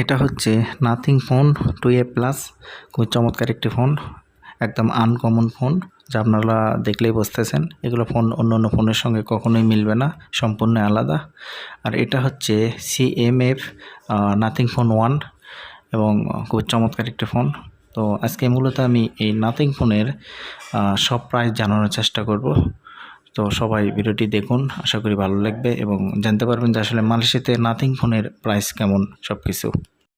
এটা হচ্ছে nothing phone 2A plus. খুব চমৎকার একটি ফোন, একদম আনকমন ফোন, যা আপনারা দেখলেই বুঝতেছেন। এগুলো ফোন অন্য ফোনের সঙ্গে কখনোই মিলবে না, সম্পূর্ণ আলাদা। আর এটা হচ্ছে CMF নাথিং ফোন 1 এবং খুব চমৎকার একটি ফোন। তো আজকে মূলত আমি এই নাথিং ফোনের সব প্রাইস জানানোর চেষ্টা করব। তো সবাই ভিডিওটি দেখুন, আশা করি ভালো লাগবে এবং জানতে পারবেন যে আসলে মালয়েশিয়াতে নাথিং ফোনের প্রাইস কেমন সব কিছু।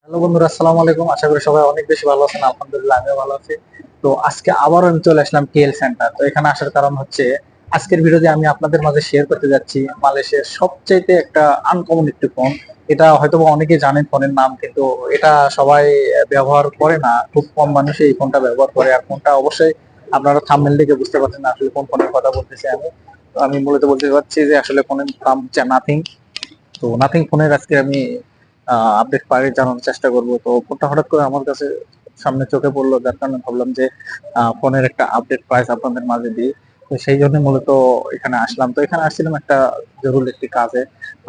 হ্যালো বন্ধুরা, আসসালামু আলাইকুম। আশা করি সবাই অনেক বেশি ভালো আছেন। আলহামদুলিল্লাহ আমিও ভালো আছি। তো আজকে আবারও আমি চলে আসলাম টিএল সেন্টার। তো এখানে আসার কারণ হচ্ছে আজকের ভিডিওতে আমি আপনাদের মাঝে শেয়ার করতে যাচ্ছি মালয়েশিয়ার সবচাইতে একটা আনকমন একটি ফোন। এটা হয়তো অনেকে জানেন ফোনের নাম, কিন্তু এটা সবাই ব্যবহার করে না, খুব কম মানুষই এই ফোনটা ব্যবহার করে। আর ফোনটা অবশ্যই আপনারা থাম্বনেল দেখে বুঝতে পারছেন আসলে কোন ফোনের কথা বলতেছি আমি। তো আমি মূলত বলতে চাচ্ছি যে আসলে ফোনের নাম হচ্ছে নাথিং। তো নাথিং ফোনের আজকে আমি আপডেট পাই জানানোর চেষ্টা করব। তো ফোনটা হঠাৎ করে আমার কাছে সামনে চোখে পড়লো, যার কারণে ভাবলাম যে ফোনের একটা আপডেট প্রাইস আপনাদের মাঝে দিই। তো সেই জন্য মূলত এখানে আসলাম। তো এখানে আসছিলাম একটা জরুরি একটি কাজে। তো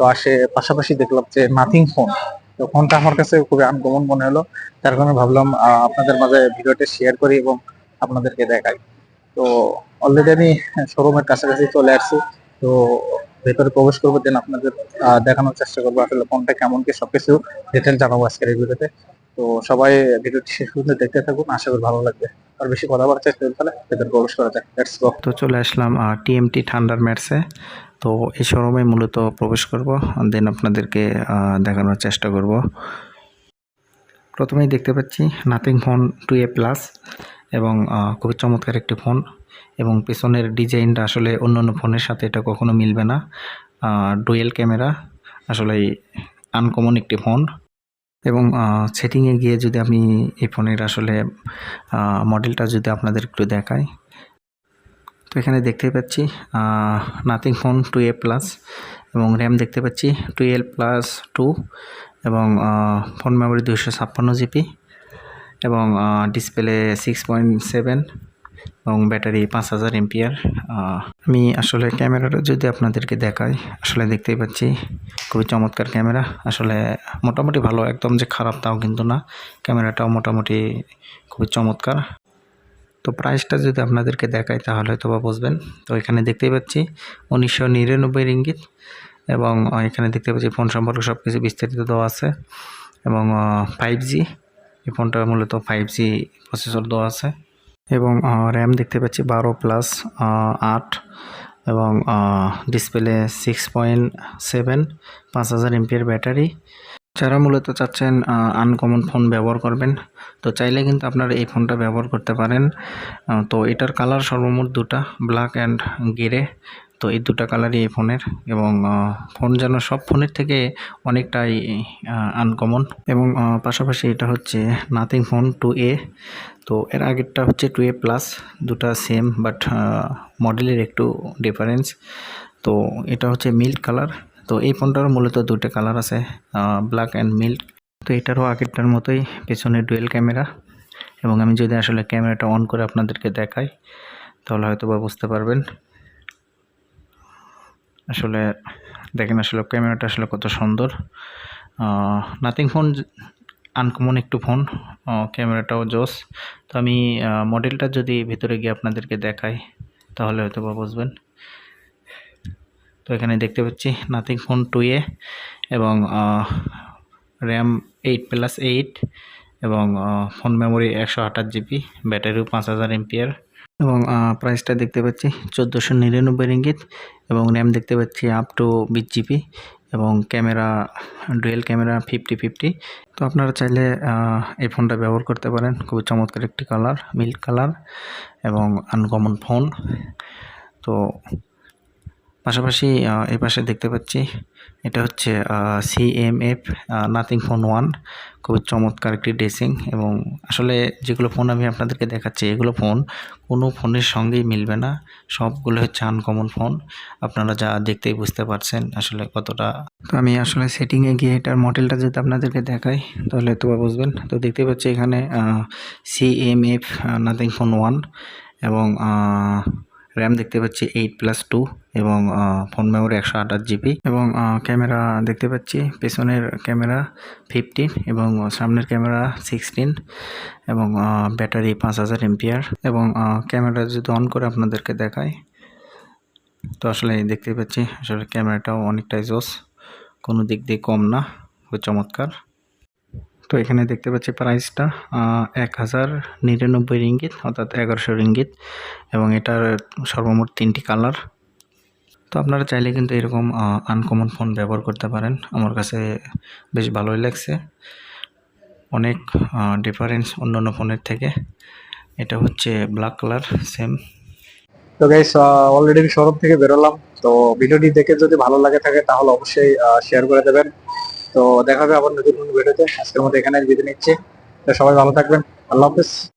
পাশাপাশি দেখলাম যে নাথিং ফোন। তো ফোনটা আমার কাছে খুবই আনকমন মনে হলো, যার কারণে ভাবলাম আপনাদের মাঝে ভিডিওটা শেয়ার করি এবং আপনাদেরকে দেখাই। তো অলরেডি আমি শোরুমের কাছাকাছি চলে আসছি। তো ভেতরে প্রবেশ করবো, দেন আপনাদের দেখানোর চেষ্টা করবো আসলে ফোনটা কেমন কি সবকিছু ডিটেল জানাবো আজকের এই ভিডিওতে। তো সবাই ভিডিওটি শেষ পর্যন্ত দেখতে থাকুন, আশা করি ভালো লাগবে। আর বেশি কথা বলার চেষ্টা করতে হলে ভেতরে প্রবেশ করা যায়। Let's go. তো চলে আসলাম TMT থান্ডার ম্যাটসে। তো এই শোরুমে মূলত প্রবেশ করব, দেন আপনাদেরকে দেখানোর চেষ্টা করব। প্রথমেই দেখতে পাচ্ছি নাথিং ফোন 2A প্লাস এবং খুবই চমৎকার একটি ফোন এবং পেছনের ডিজাইনটা আসলে অন্য ফোনের সাথে এটা কখনো মিলবে না। ডুয়েল ক্যামেরা, আসলে আনকমন একটি ফোন। এবং সেটিংয়ে গিয়ে যদি আমি এই ফোনের আসলে মডেলটা যদি আপনাদের একটু দেখাই, তো এখানে দেখতে পাচ্ছি নাথিং ফোন 2A প্লাস এবং র্যাম দেখতে পাচ্ছি 12+2 এবং ফোন মেমোরি 256 GB এবং ডিসপ্লে 6.7 এবং ব্যাটারি 5000 এমপিআর। আমি আসলে ক্যামেরাটা যদি আপনাদেরকে দেখাই, আসলে দেখতেই পাচ্ছি খুবই চমৎকার ক্যামেরা। আসলে মোটামুটি ভালো, একদম যে খারাপ তাও কিন্তু না, ক্যামেরাটাও মোটামুটি খুবই চমৎকার। তো প্রাইসটা যদি আপনাদেরকে দেখাই তাহলে হয়তো বা বুঝবেন। তো এখানে দেখতেই পাচ্ছি 1999 রিঙ্গিত এবং এখানে দেখতে পাচ্ছি ফোন সম্পর্কে সব কিছু বিস্তারিত দেওয়া আছে এবং 5G, এই ফোনটা মূলত 5G প্রসেসর দেওয়া আছে এবং র্যাম দেখতে পাচ্ছি 12+8 এবং ডিসপ্লে 6.7, 5000 এমপিআর ব্যাটারি। যারা মূলত চাচ্ছেন আনকমন ফোন ব্যবহার করবেন, তো চাইলে কিন্তু আপনারা এই ফোনটা ব্যবহার করতে পারেন। তো এটার কালার সর্বমোট দুটা, ব্ল্যাক অ্যান্ড গ্রে। তো এই দুটা কালারই এই ফোনের এবং ফোন যেন সব ফোনের থেকে অনেকটাই আনকমন। এবং পাশাপাশি এটা হচ্ছে নাথিং ফোন 2A। তো এর আগেরটা হচ্ছে 2A প্লাস, দুটা সেম বাট মডেলের একটু ডিফারেন্স। তো এটা হচ্ছে মিল্ক কালার। তো এই ফোনটার মূলত দুটো কালার আছে, ব্ল্যাক অ্যান্ড মিল্ক। তো এটারও আগেরটার মতোই পেছনে ডুয়েল ক্যামেরা এবং আমি যদি আসলে ক্যামেরাটা অন করে আপনাদেরকে দেখাই তাহলে হয়তো বা বুঝতে পারবেন। আসলে দেখেন আসলে ক্যামেরাটা আসলে কত সুন্দর। নাথিং ফোন আনকমন একটু ফোন, ক্যামেরাটাও জোস। তো আমি মডেলটা যদি ভিতরে গিয়ে আপনাদেরকে দেখাই তাহলে হয়তো বা বুঝবেন। তো এখানে দেখতে পাচ্ছি নাথিং ফোন 2A এবং র্যাম 8+8 এবং ফোন মেমোরি 128 GB, ব্যাটারিও 5000 এমপিআর এবং প্রাইসটা দেখতে পাচ্ছি 1499 রিঙ্গিত এবং র্যাম দেখতে পাচ্ছি আপ টু 20 GB এবং ক্যামেরা ডুয়েল ক্যামেরা 50-50। তো আপনারা চাইলে এই ফোনটা ব্যবহার করতে পারেন। খুবই চমৎকার একটি কালার, মিল্ক কালার এবং আনকমন ফোন। তো পাশাপাশি এই পাশে দেখতে পাচ্ছি এটা হচ্ছে CMF নাথিং ফোন 1, খুবই চমৎকার একটি ড্রেসিং। এবং আসলে যেগুলো ফোন আমি আপনাদেরকে দেখাচ্ছি এগুলো ফোন কোনো ফোনের সঙ্গেই মিলবে না, সবগুলো হচ্ছে আনকমন ফোন। আপনারা যা দেখতেই বুঝতে পারছেন আসলে কতটা। তো আমি আসলে সেটিংয়ে গিয়ে এটার মডেলটা যদি আপনাদেরকে দেখাই তাহলে তো বুঝবেন। তো দেখতে পাচ্ছি এখানে CMF নাথিং ফোন 1 এবং র্যাম দেখতে পাচ্ছি 8+2 এবং ফোন মেমোরি 128 GB এবং ক্যামেরা দেখতে পাচ্ছি পেছনের ক্যামেরা 15 এবং সামনের ক্যামেরা 16 এবং ব্যাটারি 5000 mAh এবং ক্যামেরা যদি অন করে আপনাদেরকে দেখায় তো আসলে দেখতে পাচ্ছি আসলে ক্যামেরাটাও অনেকটাই জোস, কোনো দিক দিয়ে কম না, খুব চমৎকার। তো এখানে দেখতে পাচ্ছি প্রাইসটা 1099 রিঙ্গিত অর্থাৎ 1100 রিঙ্গিত এবং এটার সর্বমোট 3টি কালার। তো আপনারা চাইলে কিন্তু এরকম আনকমন ফোন ব্যবহার করতে পারেন, আমার কাছে বেশ ভালোই লাগছে, অনেক ডিফারেন্স অন্যান্য ফোনের থেকে। এটা হচ্ছে ব্ল্যাক কালার সেম। তো গাইস অলরেডি আমি শোরুম থেকে বেরোলাম। তো ভিডিওটি দেখে যদি ভালো লাগে থাকে তাহলে অবশ্যই শেয়ার করে দেবেন। তো দেখা হবে আবার নতুন কোনো ভিডিওতে। আজকের মতো এখানে বিদায় নিচ্ছি। তো সবাই ভালো থাকবেন। আল্লাহ হাফেজ।